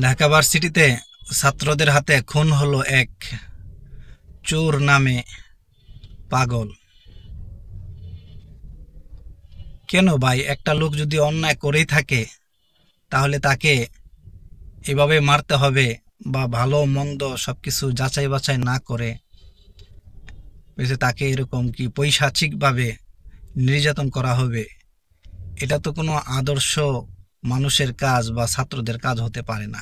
ঢাকা ভার্সিটিতে ছাত্রদের হাতে খুন হলো এক চোর নামে পাগল। কেন ভাই, একটা লোক যদি অন্যায় করেই থাকে তাহলে তাকে এভাবে মারতে হবে? বা ভালো মন্দ সবকিছু যাচাই বাছাই না করে তাকে এরকম কি পৈশাচিকভাবে নির্যাতন করা হবে? এটা তো কোনো আদর্শ মানুষের কাজ বা ছাত্রদের কাজ হতে পারে না।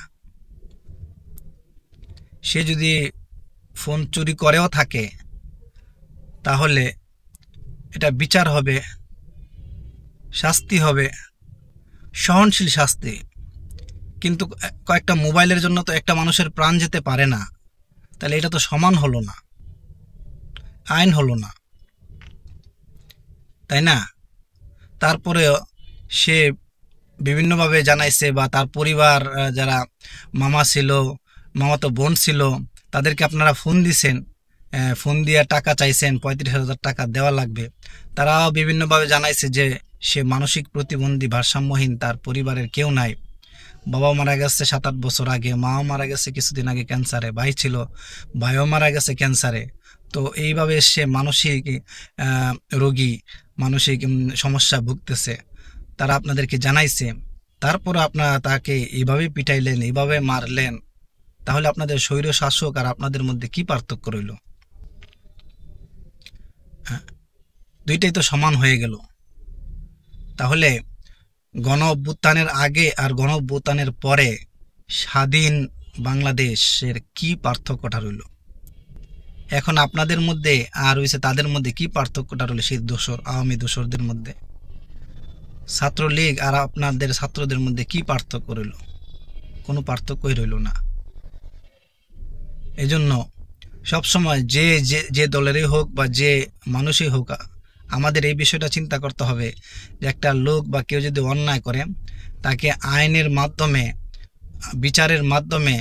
সে যদি ফোন চুরি করেও থাকে তাহলে এটা বিচার হবে, শাস্তি হবে, সহনশীল শাস্তি। কিন্তু কয়েকটা মোবাইলের জন্য তো একটা মানুষের প্রাণ যেতে পারে না। তাহলে এটা তো সমান হলো না, আইন হলো না, তাই না? তারপরেও সে বিভিন্নভাবে জানাইছে, বা তার পরিবার যারা মামা ছিল, মামাতো বোন ছিল, তাদেরকে আপনারা ফোন দিছেন, ফোন দিয়ে টাকা চাইছেন, 35,000 টাকা দেওয়া লাগবে। তারাও বিভিন্নভাবে জানাইছে যে সে মানসিক প্রতিবন্ধী, ভারসাম্যহীন, তার পরিবারের কেউ নাই। বাবা মারা গেছে 7-8 বছর আগে, মাও মারা গেছে কিছুদিন আগে ক্যান্সারে, ভাই ছিল, ভাইও মারা গেছে ক্যান্সারে। তো এইভাবে সে মানসিক রোগী, মানসিক সমস্যা ভুগতেছে। তারা আপনাদেরকে জানাইছে, তারপর আপনারা তাকে এইভাবে পিটাইলেন, এইভাবে মারলেন। তাহলে আপনাদের স্বৈর শাসক আর আপনাদের মধ্যে কি পার্থক্য রইল? হ্যাঁ, দুইটাই তো সমান হয়ে গেল। তাহলে গণ অভ্যুত্থানের আগে আর গণ অভ্যুত্থানের পরে স্বাধীন বাংলাদেশের কি পার্থক্যটা রইল? এখন আপনাদের মধ্যে আর হইছে তাদের মধ্যে কি পার্থক্যটা রইল? সেই দোসর, আওয়ামী দোসরদের মধ্যে, ছাত্রলীগ আর আপনাদের ছাত্রদের মধ্যে কি পার্থক্য রইল? কোনো পার্থক্যই রইল না। এজন্য সবসময় যে যে যে দলেরই হোক বা যে মানুষই হোক, আমাদের এই বিষয়টা চিন্তা করতে হবে যে একটা লোক বা কেউ যদি অন্যায় করে তাকে আইনের মাধ্যমে, বিচারের মাধ্যমে,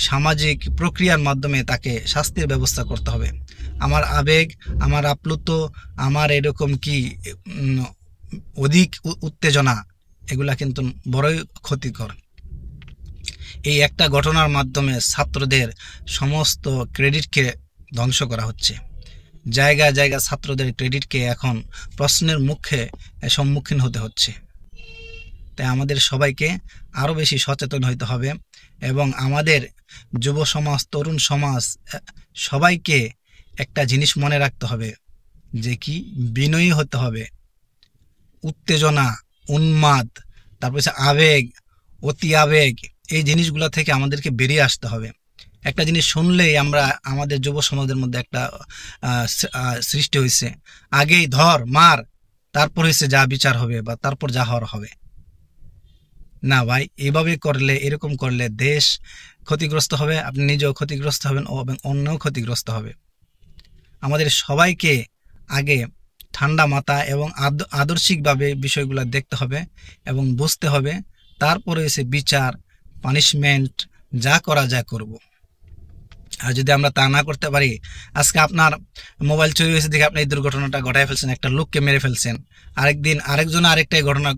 সামাজিক প্রক্রিয়ার মাধ্যমে তাকে শাস্তির ব্যবস্থা করতে হবে। আমার আবেগ, আমার আপ্লুত, আমার এরকম কি উম, অধিক উত্তেজনা, এগুলা কিন্তু বড়ই ক্ষতিকর। এই একটা ঘটনার মাধ্যমে ছাত্রদের সমস্ত ক্রেডিটকে ধ্বংস করা হচ্ছে। জায়গা জায়গা ছাত্রদের ক্রেডিটকে এখন প্রশ্নের মুখে সম্মুখীন হতে হচ্ছে। তাই আমাদের সবাইকে আরও বেশি সচেতন হতে হবে, এবং আমাদের যুব সমাজ, তরুণ সমাজ, সবাইকে একটা জিনিস মনে রাখতে হবে যে কি, বিনয়ী হতে হবে। উত্তেজনা, উন্মাদ, তারপর আবেগ, অতি আবেগ, এই জিনিসগুলো থেকে আমাদেরকে বেরিয়ে আসতে হবে। একটা জিনিস শুনলেই আমরা, আমাদের যুব সমাজের মধ্যে একটা সৃষ্টি হয়েছে, আগেই ধর মার, তারপর হয়েছে যা বিচার হবে বা তারপর যা হওয়ার হবে। না ভাই, এভাবে করলে, এরকম করলে দেশ ক্ষতিগ্রস্ত হবে, আপনি নিজেও ক্ষতিগ্রস্ত হবেন এবং অন্যও ক্ষতিগ্রস্ত হবে। আমাদের সবাইকে আগে ঠান্ডা মাথা এবং আদর্শিকভাবে বিষয়গুলো দেখতে হবে এবং বুঝতে হবে। তারপরে এসে বিচার, পানিশমেন্ট যা করা যায় করব। আর যদি আমরা তা না করতে পারি, আজকে আপনার মোবাইল চুরি হয়েছে দেখে আপনি এই দুর্ঘটনাটা ঘটায় ফেলছেন, একটা লোককে মেরে ফেলছেন, আরেকদিন আরেকজন আরেকটাই ঘটনা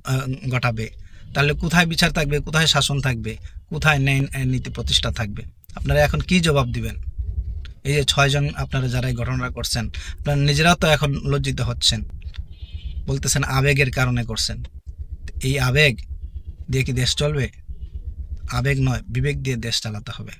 ঘটাবে। তাহলে কোথায় বিচার থাকবে, কোথায় শাসন থাকবে, কোথায় ন্যায় নীতি প্রতিষ্ঠা থাকবে? আপনারা এখন কি জবাব দিবেন? এই যে 6 জন আপনারা যারা এই ঘটনাটা করছেন, আপনারা নিজেরাও তো এখন লজ্জিত হচ্ছেন, বলতেছেন আবেগের কারণে করছেন। এই আবেগ দিয়ে কি দেশ চলবে? আবেগ নয়, বিবেক দিয়ে দেশ চালাতে হবে।